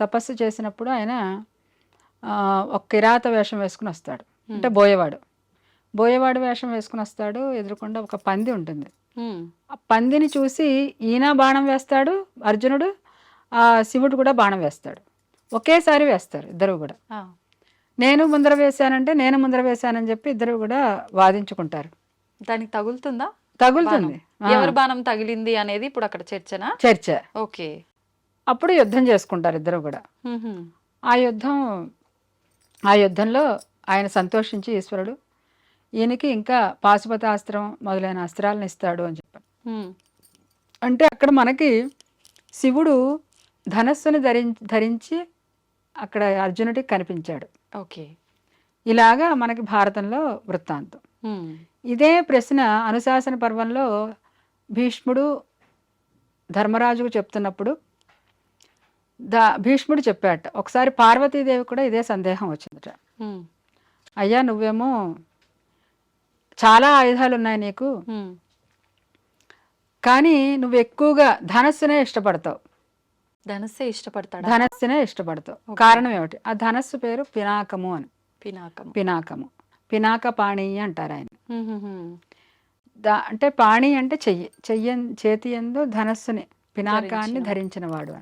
తపస్సు చేసినప్పుడు ఆయన ఒక కిరాత వేషం వేసుకుని వస్తాడు, అంటే బోయేవాడు వేషం వేసుకుని వస్తాడు. ఎదురుకుండా ఒక పంది ఉంటుంది. ఆ పందిని చూసి ఈయన బాణం వేస్తాడు అర్జునుడు, ఆ శివుడు కూడా బాణం వేస్తాడు. ఒకేసారి వేస్తారు ఇద్దరు కూడా. నేను ముందర వేశానని చెప్పి ఇద్దరు కూడా వాదించుకుంటారు. దానికి తగులుతుందా? తగులుతుంది. ఎవరి బాణం తగిలింది అనేది ఇప్పుడు అక్కడ చర్చ. ఓకే. అప్పుడు యుద్ధం చేసుకుంటారు ఇద్దరు కూడా. ఆ యుద్ధంలో ఆయన సంతోషించి ఈశ్వరుడు ఈయనకి ఇంకా పాశుపతాస్త్రం మొదలైన అస్త్రాలను ఇస్తాడు అని చెప్పారు. అంటే అక్కడ మనకి శివుడు ధనస్సుని ధరించి అక్కడ అర్జునుడికి కనిపించాడు. ఓకే. ఇలాగా మనకి భారతంలో వృత్తాంతం. ఇదే ప్రశ్న అనుశాసన పర్వంలో భీష్ముడు ధర్మరాజుకు చెప్తున్నప్పుడు భీష్ముడు చెప్పాట, ఒకసారి పార్వతీదేవి కూడా ఇదే సందేహం వచ్చిందట. అయ్యా నువ్వేమో చాలా ఆయుధాలు ఉన్నాయి నీకు, కానీ నువ్వు ఎక్కువగా ధనస్సునే ఇష్టపడతావు. ధనస్సునే ఇష్టపడతావు. కారణం ఏమిటి? ఆ ధనస్సు పేరు పినాకము అని. పినాక పాణి అంటారు ఆయన. అంటే పాణి అంటే చేతి యందు ధనస్సుని పినాకాన్ని ధరించిన వాడు అని.